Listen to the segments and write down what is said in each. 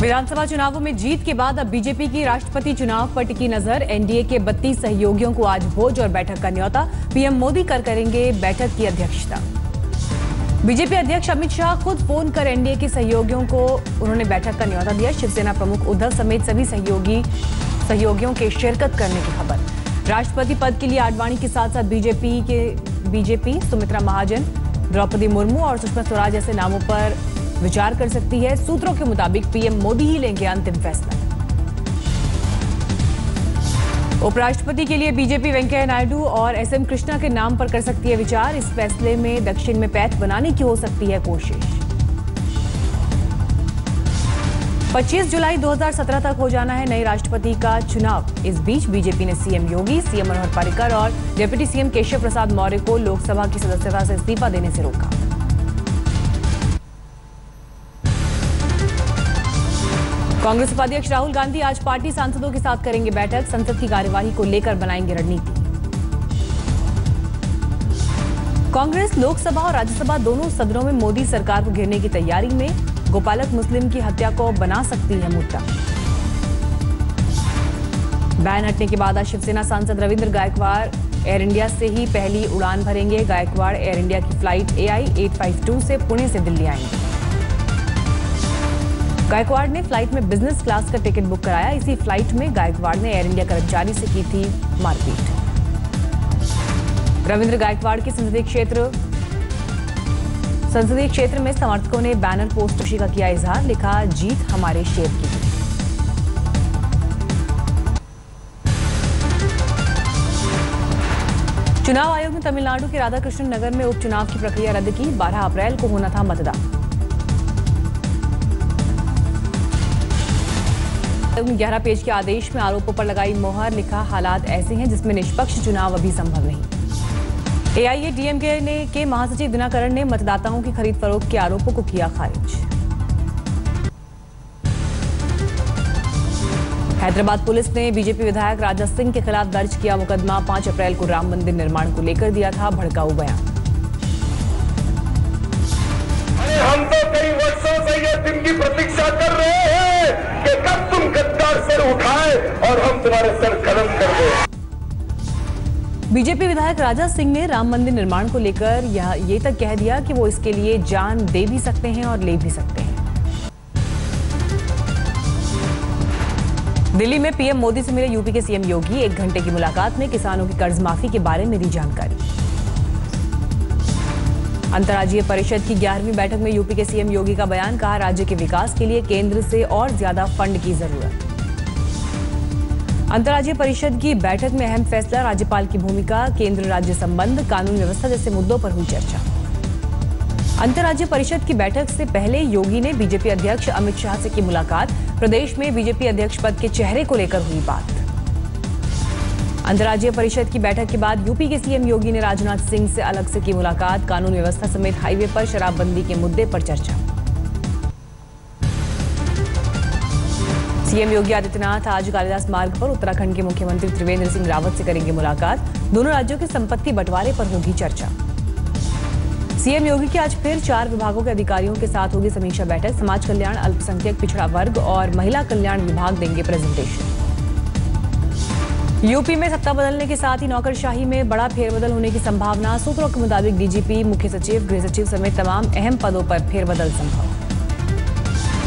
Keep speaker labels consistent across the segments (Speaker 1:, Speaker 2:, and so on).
Speaker 1: विधानसभा चुनावों में जीत के बाद अब बीजेपी की राष्ट्रपति चुनाव पर टिकी नजर। एनडीए के 32 सहयोगियों को आज भोज और बैठक का न्योता। पीएम मोदी करेंगे बैठक की अध्यक्षता। बीजेपी अध्यक्ष अमित शाह खुद फोन कर एनडीए के सहयोगियों को उन्होंने बैठक का न्योता दिया। शिवसेना प्रमुख उद्धव समेत सभी सहयोगियों के शिरकत करने की खबर। राष्ट्रपति पद के लिए आडवाणी के साथ साथ बीजेपी सुमित्रा महाजन, द्रौपदी मुर्मू और सुषमा स्वराज जैसे नामों पर विचार कर सकती है। सूत्रों के मुताबिक पीएम मोदी ही लेंगे अंतिम फैसला। उपराष्ट्रपति के लिए बीजेपी वेंकैया नायडू और एसएम कृष्णा के नाम पर कर सकती है विचार। इस फैसले में दक्षिण में पैठ बनाने की हो सकती है कोशिश। 25 जुलाई 2017 तक हो जाना है नए राष्ट्रपति का चुनाव। इस बीच बीजेपी ने सीएम योगी, सीएम मनोहर पर्रिकर और डिप्टी सीएम केशव प्रसाद मौर्य को लोकसभा की सदस्यता से इस्तीफा देने से रोका। कांग्रेस उपाध्यक्ष राहुल गांधी आज पार्टी सांसदों के साथ करेंगे बैठक। संसद की कार्यवाही को लेकर बनाएंगे रणनीति। कांग्रेस लोकसभा और राज्यसभा दोनों सदनों में मोदी सरकार को घेरने की तैयारी में। गोपालक मुस्लिम की हत्या को बना सकती है मुद्दा। बैन हटने के बाद आज शिवसेना सांसद रविंद्र गायकवाड़ एयर इंडिया से ही पहली उड़ान भरेंगे। गायकवाड़ एयर इंडिया की फ्लाइट AI 852 से पुणे से दिल्ली आएंगे। गायकवाड़ ने फ्लाइट में बिजनेस क्लास का टिकट बुक कराया। इसी फ्लाइट में गायकवाड़ ने एयर इंडिया कर्मचारी से की थी मारपीट। रविंद्र गायकवाड़ के संसदीय क्षेत्र में समर्थकों ने बैनर पोस्ट खुशी का किया इजहार। लिखा, जीत हमारे शेर की। चुनाव आयोग ने तमिलनाडु के राधाकृष्णन नगर में उपचुनाव की प्रक्रिया रद्द की। 12 अप्रैल को होना था मतदान। 11 पेज के आदेश में आरोपों पर लगाई मोहर। लिखा, हालात ऐसे हैं जिसमें निष्पक्ष चुनाव अभी संभव नहीं। AIADMK के महासचिव दिनाकरण ने मतदाताओं की खरीद फरोख्त के आरोपों को किया खारिज। हैदराबाद पुलिस ने बीजेपी विधायक राजा सिंह के खिलाफ दर्ज किया मुकदमा। 5 अप्रैल को राम मंदिर निर्माण को लेकर दिया था भड़काऊ बयान।
Speaker 2: हम तो कई वर्षों से ये दिन की प्रतीक्षा कर रहे हैं कि कब तुम गद्दार सर उठाए और हम तुम्हारे सर कलम कर दें।
Speaker 1: बीजेपी विधायक राजा सिंह ने राम मंदिर निर्माण को लेकर ये तक कह दिया कि वो इसके लिए जान दे भी सकते हैं और ले भी सकते हैं। दिल्ली में पीएम मोदी से मिले यूपी के सीएम योगी। 1 घंटे की मुलाकात में किसानों की कर्ज माफी के बारे में दी जानकारी। अंतर्राज्यीय परिषद की 11वीं बैठक में यूपी के सीएम योगी का बयान। कहा, राज्य के विकास के लिए केंद्र से और ज्यादा फंड की जरूरत। अंतर्राज्यीय परिषद की बैठक में अहम फैसला। राज्यपाल की भूमिका, केंद्र राज्य संबंध, कानून व्यवस्था जैसे मुद्दों पर हुई चर्चा। अंतर्राज्यीय परिषद की बैठक से पहले योगी ने बीजेपी अध्यक्ष अमित शाह से की मुलाकात। प्रदेश में बीजेपी अध्यक्ष पद के चेहरे को लेकर हुई बात। अंतर्राज्यीय परिषद की बैठक के बाद यूपी के सीएम योगी ने राजनाथ सिंह से अलग से की मुलाकात। कानून व्यवस्था समेत हाईवे पर शराबबंदी के मुद्दे पर चर्चा। सीएम योगी आदित्यनाथ आज कालिदास मार्ग पर उत्तराखंड के मुख्यमंत्री त्रिवेंद्र सिंह रावत से करेंगे मुलाकात। दोनों राज्यों के संपत्ति बंटवारे पर होगी चर्चा। सीएम योगी की आज फिर 4 विभागों के अधिकारियों के साथ होगी समीक्षा बैठक। समाज कल्याण, अल्पसंख्यक पिछड़ा वर्ग और महिला कल्याण विभाग देंगे प्रेजेंटेशन। यूपी में सत्ता बदलने के साथ ही नौकरशाही में बड़ा फेरबदल होने की संभावना। सूत्रों के मुताबिक डीजीपी, मुख्य सचिव, गृह सचिव समेत तमाम अहम पदों पर फेरबदल संभव।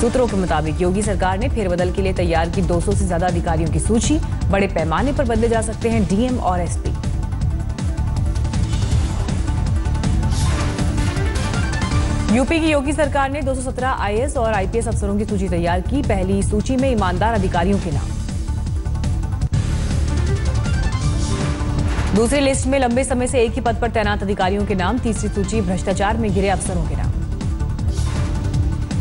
Speaker 1: सूत्रों के मुताबिक योगी सरकार ने फेरबदल के लिए तैयार की 200 से ज्यादा अधिकारियों की सूची। बड़े पैमाने पर बदले जा सकते हैं डीएम और एसपी। यूपी की योगी सरकार ने 217 IAS और IPS अफसरों की सूची तैयार की। पहली सूची में ईमानदार अधिकारियों के नाम। दूसरी लिस्ट में लंबे समय से एक ही पद पर तैनात अधिकारियों के नाम। तीसरी सूची भ्रष्टाचार में घिरे अफसरों के नाम।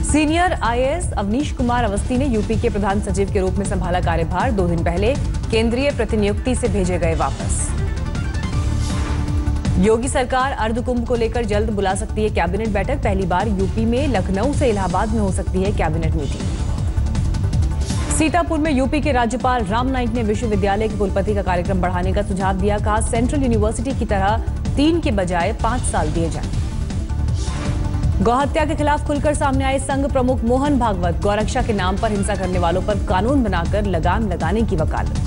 Speaker 1: सीनियर IAS अवनीश कुमार अवस्थी ने यूपी के प्रधान सचिव के रूप में संभाला कार्यभार। 2 दिन पहले केंद्रीय प्रतिनियुक्ति से भेजे गए वापस। योगी सरकार अर्धकुंभ को लेकर जल्द बुला सकती है कैबिनेट बैठक। पहली बार यूपी में लखनऊ से इलाहाबाद में हो सकती है कैबिनेट मीटिंग। सीतापुर में यूपी के राज्यपाल राम नाईक ने विश्वविद्यालय के कुलपति का कार्यक्रम बढ़ाने का सुझाव दिया। कहा, सेंट्रल यूनिवर्सिटी की तरह 3 के बजाय 5 साल दिए जाएं। गौहत्या के खिलाफ खुलकर सामने आए संघ प्रमुख मोहन भागवत। गौरक्षा के नाम पर हिंसा करने वालों पर कानून बनाकर लगाम लगाने की वकालत।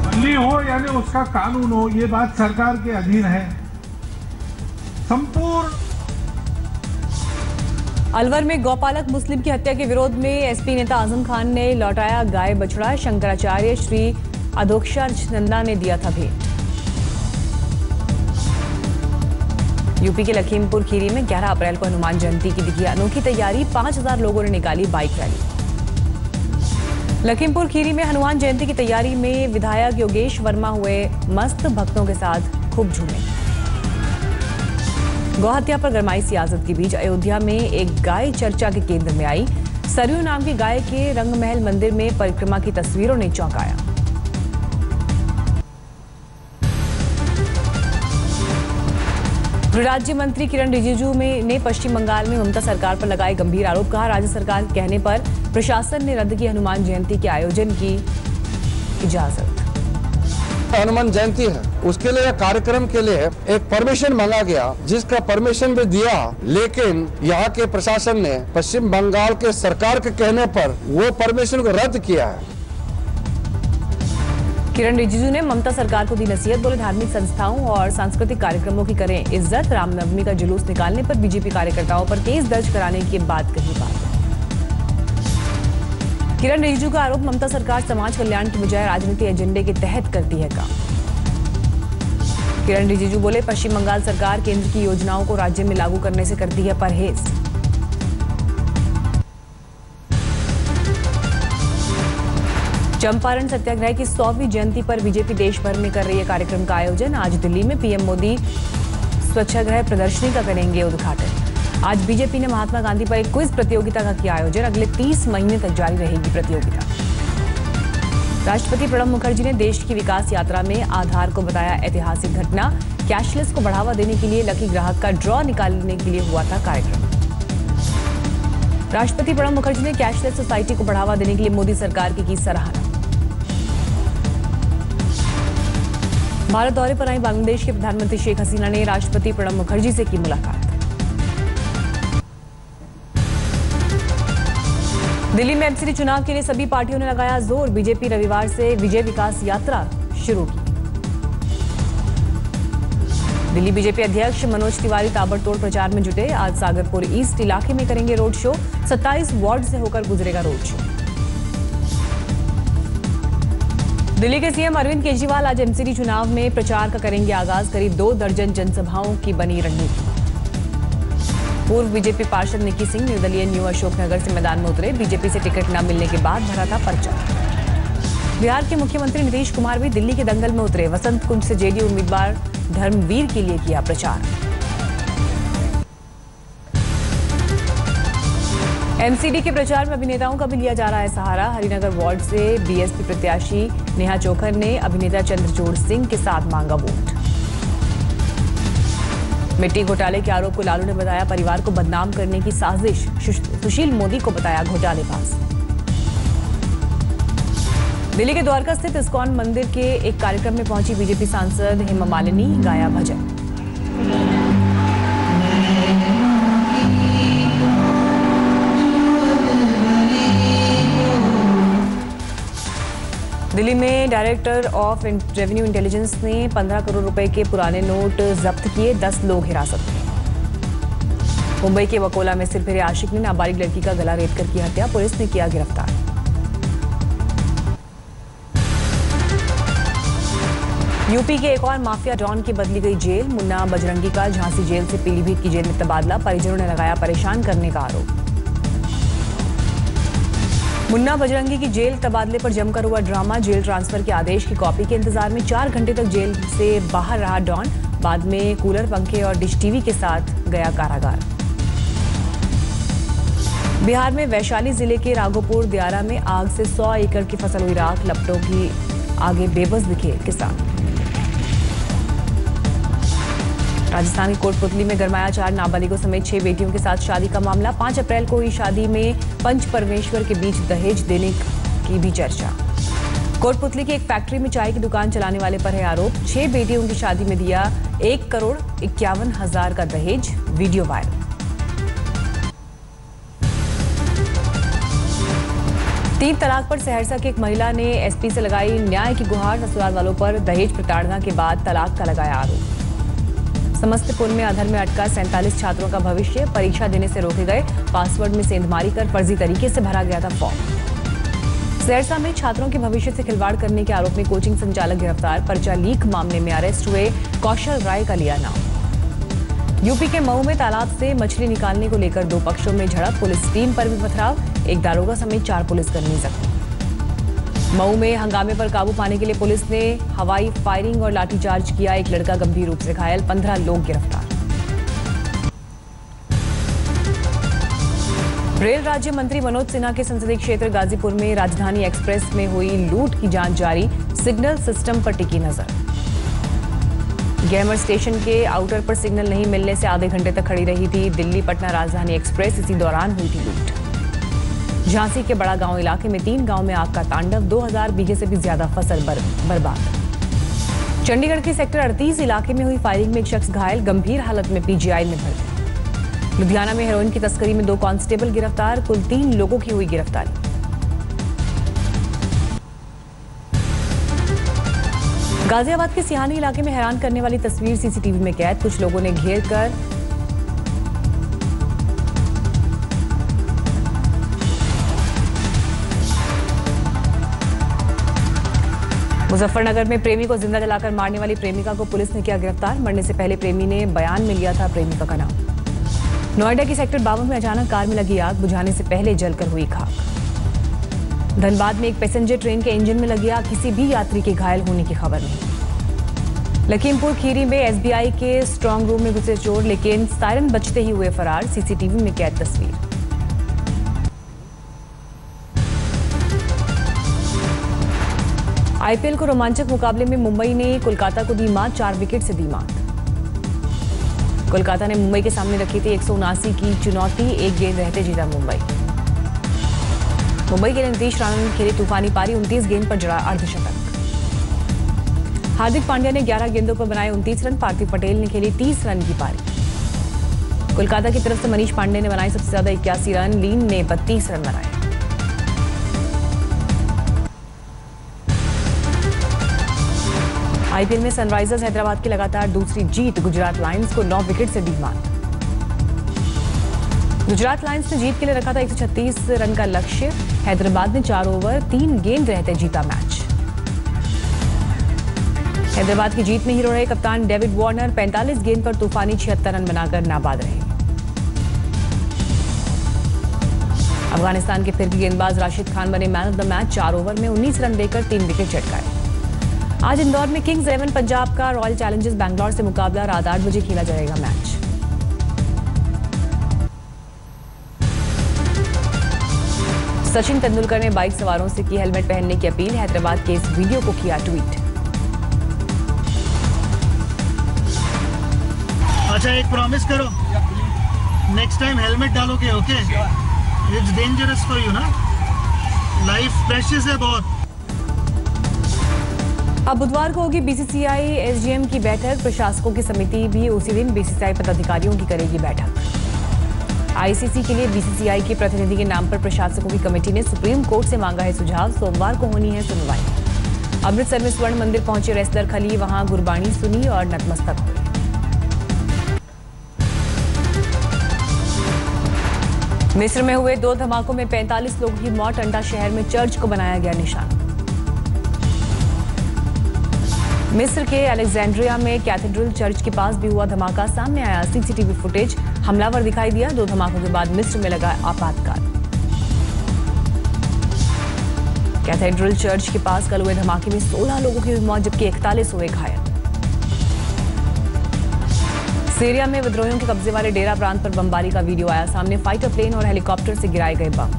Speaker 3: बदली हो यानी उसका कानून हो, ये बात सरकार के अधीन है। संपूर्ण
Speaker 1: अलवर में गौपालक मुस्लिम की हत्या के विरोध में एसपी नेता आजम खान ने लौटाया गाय बछड़ा। शंकराचार्य श्री अधोक्षानंदा ने दिया था भेंट। यूपी के लखीमपुर खीरी में 11 अप्रैल को हनुमान जयंती की दिखी अनोखी तैयारी। 5000 लोगों ने निकाली बाइक रैली। लखीमपुर खीरी में हनुमान जयंती की तैयारी में विधायक योगेश वर्मा हुए मस्त। भक्तों के साथ खूब झूमे। गौहत्या पर गरमाई सियासत के बीच अयोध्या में एक गाय चर्चा के केंद्र में आई। सरयू नाम की गाय के रंगमहल मंदिर में परिक्रमा की तस्वीरों ने चौंकाया। गृह राज्य मंत्री किरण रिजिजू ने पश्चिम बंगाल में ममता सरकार पर लगाए गंभीर आरोप। कहा, राज्य सरकार के कहने पर प्रशासन ने रद्द की हनुमान जयंती के आयोजन की इजाजत।
Speaker 4: हनुमान जयंती है, उसके लिए कार्यक्रम के लिए एक परमिशन मांगा गया, जिसका परमिशन भी दिया, लेकिन यहाँ के प्रशासन ने पश्चिम बंगाल के सरकार के कहने पर वो परमिशन को रद्द किया है।
Speaker 1: किरण रिजिजू ने ममता सरकार को दी नसीहत। बोले, धार्मिक संस्थाओं और सांस्कृतिक कार्यक्रमों की करें इज्जत। रामनवमी का जुलूस निकालने पर बीजेपी कार्यकर्ताओं पर केस दर्ज कराने की बात कही। किरण रिजिजू का आरोप, ममता सरकार समाज कल्याण की बजाय राजनीतिक एजेंडे के तहत करती है काम। किरण रिजिजू बोले, पश्चिम बंगाल सरकार केंद्र की योजनाओं को राज्य में लागू करने से करती है परहेज। चंपारण सत्याग्रह की 100वीं जयंती पर बीजेपी देश भर में कर रही है कार्यक्रम का आयोजन। आज दिल्ली में पीएम मोदी स्वच्छाग्रह प्रदर्शनी का करेंगे उद्घाटन। आज बीजेपी ने महात्मा गांधी पर एक क्विज प्रतियोगिता का किया आयोजन। अगले 30 महीने तक जारी रहेगी प्रतियोगिता। राष्ट्रपति प्रणब मुखर्जी ने देश की विकास यात्रा में आधार को बताया ऐतिहासिक घटना। कैशलेस को बढ़ावा देने के लिए लकी ग्राहक का ड्रॉ निकालने के लिए हुआ था कार्यक्रम। राष्ट्रपति प्रणब मुखर्जी ने कैशलेस सोसाइटी को बढ़ावा देने के लिए मोदी सरकार की सराहना। भारत दौरे पर आई बांग्लादेश के प्रधानमंत्री शेख हसीना ने राष्ट्रपति प्रणब मुखर्जी से की मुलाकात। दिल्ली में एमसीडी चुनाव के लिए सभी पार्टियों ने लगाया जोर। बीजेपी रविवार से विजय विकास यात्रा शुरू की। दिल्ली बीजेपी अध्यक्ष मनोज तिवारी ताबड़तोड़ प्रचार में जुटे। आज सागरपुर ईस्ट इलाके में करेंगे रोड शो। 27 वार्ड से होकर गुजरेगा रोड शो। दिल्ली के सीएम अरविंद केजरीवाल आज एमसीडी चुनाव में प्रचार का करेंगे आगाज। करीब 2 दर्जन जनसभाओं की बनी रणनीति। पूर्व बीजेपी पार्षद निकी सिंह निर्दलीय न्यू अशोकनगर से मैदान में उतरे। बीजेपी से टिकट न मिलने के बाद भरा था पर्चा। बिहार के मुख्यमंत्री नीतीश कुमार भी दिल्ली के दंगल में उतरे। वसंत कुंज से जेडीयू उम्मीदवार धर्मवीर के लिए किया प्रचार। एमसीडी के प्रचार में अभिनेताओं का भी लिया जा रहा है सहारा। हरिनगर वार्ड से बीएसपी प्रत्याशी नेहा चोखर ने अभिनेता चंद्रचूड़ सिंह के साथ मांगा वोट। मिट्टी घोटाले के आरोप को लालू ने बताया परिवार को बदनाम करने की साजिश। सुशील मोदी को बताया घोटालेबाज। दिल्ली के द्वारका स्थित इस्कॉन मंदिर के एक कार्यक्रम में पहुंची बीजेपी सांसद हेमा मालिनी। गाया भजन। दिल्ली में डायरेक्टर ऑफ रेवेन्यू इंटेलिजेंस ने 15 करोड़ रुपए के पुराने नोट जब्त किए। 10 लोग हिरासत में। मुंबई के वकोला में सिर फिरे आशिक ने नाबालिग लड़की का गला रेत कर की हत्या। पुलिस ने किया गिरफ्तार। यूपी के एक और माफिया डॉन की बदली गई जेल। मुन्ना बजरंगी का झांसी जेल से पीलीभीत की जेल में तबादला। परिजनों ने लगाया परेशान करने का आरोप। मुन्ना बजरंगी की जेल तबादले पर जमकर हुआ ड्रामा। जेल ट्रांसफर के आदेश की कॉपी के इंतजार में 4 घंटे तक जेल से बाहर रहा डॉन। बाद में कूलर, पंखे और डिश टीवी के साथ गया कारागार। बिहार में वैशाली जिले के राघोपुर दियारा में आग से 100 एकड़ की फसल हुई राख। लपटों की आगे बेबस दिखे किसान। राजस्थान की कोटपुतली में गरमाया 4 नाबालिगों समेत 6 बेटियों के साथ शादी का मामला। 5 अप्रैल को हुई शादी में पंच परमेश्वर के बीच दहेज देने की भी चर्चा। कोटपुतली की एक फैक्ट्री में चाय की दुकान चलाने वाले पर है आरोप। 6 बेटियों की शादी में दिया 1,51,00,000 का दहेज, वीडियो वायरल। तीन तलाक पर सहरसा की एक महिला ने एसपी से लगाई न्याय की गुहार। ससुराल वालों पर दहेज प्रताड़ना के बाद तलाक का लगाया आरोप। समस्तीपुर में अधर में अटका 47 छात्रों का भविष्य, परीक्षा देने से रोके गए। पासवर्ड में सेंधमारी कर फर्जी तरीके से भरा गया था फॉर्म। सहरसा में छात्रों के भविष्य से खिलवाड़ करने के आरोप में कोचिंग संचालक गिरफ्तार। पर्चा लीक मामले में अरेस्ट हुए कौशल राय का लिया नाम। यूपी के मऊ में तालाब से मछली निकालने को लेकर 2 पक्षों में झड़प, पुलिस टीम पर भी पथराव। एक दारोगा समेत 4 पुलिसकर्मी जख्मी। मऊ में हंगामे पर काबू पाने के लिए पुलिस ने हवाई फायरिंग और लाठीचार्ज किया। एक लड़का गंभीर रूप से घायल, 15 लोग गिरफ्तार। रेल राज्य मंत्री मनोज सिन्हा के संसदीय क्षेत्र गाजीपुर में राजधानी एक्सप्रेस में हुई लूट की जांच जारी। सिग्नल सिस्टम पर टिकी नजर। गैमर स्टेशन के आउटर पर सिग्नल नहीं मिलने से आधे घंटे तक खड़ी रही थी दिल्ली पटना राजधानी एक्सप्रेस। इसी दौरान हुई थी लूट। झांसी के बड़ा गांव इलाके में 3 गांव में आग का तांडव, 2000 बीघे से भी ज्यादा फसल बर्बाद। चंडीगढ़ के सेक्टर 38 इलाके में हुई फायरिंग में एक शख्स घायल, गंभीर हालत में पीजीआई में भर्ती। लुधियाना में हेरोइन की तस्करी में 2 कांस्टेबल गिरफ्तार, कुल 3 लोगों की हुई गिरफ्तारी। गाजियाबाद के सिहानी इलाके में हैरान करने वाली तस्वीर सीसीटीवी में कैद। कुछ लोगों ने घेर कर मुजफ्फरनगर में प्रेमी को जिंदा जलाकर मारने वाली प्रेमिका को पुलिस ने किया गिरफ्तार। मरने से पहले प्रेमी ने बयान में लिया था प्रेमिका का नाम। नोएडा की सेक्टर 52 में अचानक कार में लगी आग, बुझाने से पहले जलकर हुई खाक। धनबाद में एक पैसेंजर ट्रेन के इंजन में लगी आग, किसी भी यात्री के घायल होने की खबर नहीं। लखीमपुर खीरी में एसबीआई के स्ट्रांग रूम में घुसे चोर, लेकिन सायरन बजते ही हुए फरार। सीसीटीवी में कैद तस्वीर। आईपीएल को रोमांचक मुकाबले में मुंबई ने कोलकाता को दी मात, 4 विकेट से दी मात। कोलकाता ने मुंबई के सामने रखी थी 179 की चुनौती, 1 गेंद रहते जीता मुंबई। मुंबई के लिए नीतीश राणा ने खेली तूफानी पारी, 29 गेंद पर जड़ा अर्धशतक। हार्दिक पांड्या ने 11 गेंदों पर बनाए 29 रन। पार्थिव पटेल ने खेली 30 रन की पारी। कोलकाता की तरफ से मनीष पांडे ने बनाए सबसे ज्यादा 81 रन, लीन ने 32 रन बनाए। आईपीएल में सनराइजर्स हैदराबाद की लगातार दूसरी जीत, गुजरात लायंस को 9 विकेट से दी मात। गुजरात लायंस ने जीत के लिए रखा था 136 रन का लक्ष्य। हैदराबाद ने 4 ओवर 3 गेंद रहते जीता मैच। हैदराबाद की जीत में हीरो रहे कप्तान डेविड वार्नर, 45 गेंद पर तूफानी 76 रन बनाकर नाबाद रहे। अफगानिस्तान के फिरकी गेंदबाज राशिद खान बने man of the match, 4 over में 19 रन देकर 3 विकेट चटकाए। आज इंदौर में किंग्स 11 पंजाब का रॉयल चैलेंजर्स बैंगलोर से मुकाबला, रात 8 बजे खेला जाएगा मैच। सचिन तेंदुलकर ने बाइक सवारों से की हेलमेट पहनने की अपील। हैदराबाद के इस वीडियो को किया ट्वीट।
Speaker 5: अच्छा, एक प्रॉमिस करो, नेक्स्ट टाइम हेलमेट डालोगे, okay? It's dangerous for you ना, लाइफ प्रेशियस है बहुत।
Speaker 1: अब बुधवार को होगी बीसीसीआई एसडीएम की बैठक। प्रशासकों की समिति भी उसी दिन बीसीसीआई पदाधिकारियों की करेगी बैठक। आईसीसी के लिए बीसीसीआई के प्रतिनिधि के नाम पर प्रशासकों की कमेटी ने सुप्रीम कोर्ट से मांगा है सुझाव। सोमवार को होनी है सुनवाई। अमृतसर में स्वर्ण मंदिर पहुंचे रेसलर खली, वहां गुरबाणी सुनी और नतमस्तक हुए। मिस्र में हुए 2 धमाकों में 45 लोगों की मौत। अंडा शहर में चर्च को बनाया गया निशाना। मिस्र के अलेक्जेंड्रिया में कैथेड्रल चर्च के पास भी हुआ धमाका, सामने आया सीसीटीवी फुटेज। हमलावर दिखाई दिया। 2 धमाकों के बाद मिस्र में लगा आपातकाल। कैथेड्रल चर्च के पास कल हुए धमाके में 16 लोगों की हुई मौत, जबकि 41 हुए घायल। सीरिया में विद्रोहियों के कब्जे वाले डेरा प्रांत पर बमबारी का वीडियो आया सामने। फाइटर प्लेन और हेलीकॉप्टर से गिराए गए बम।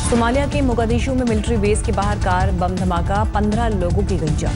Speaker 1: सोमालिया के मोगादिशु में मिलिट्री बेस के बाहर कार बम धमाका, 15 लोगों की गई जान।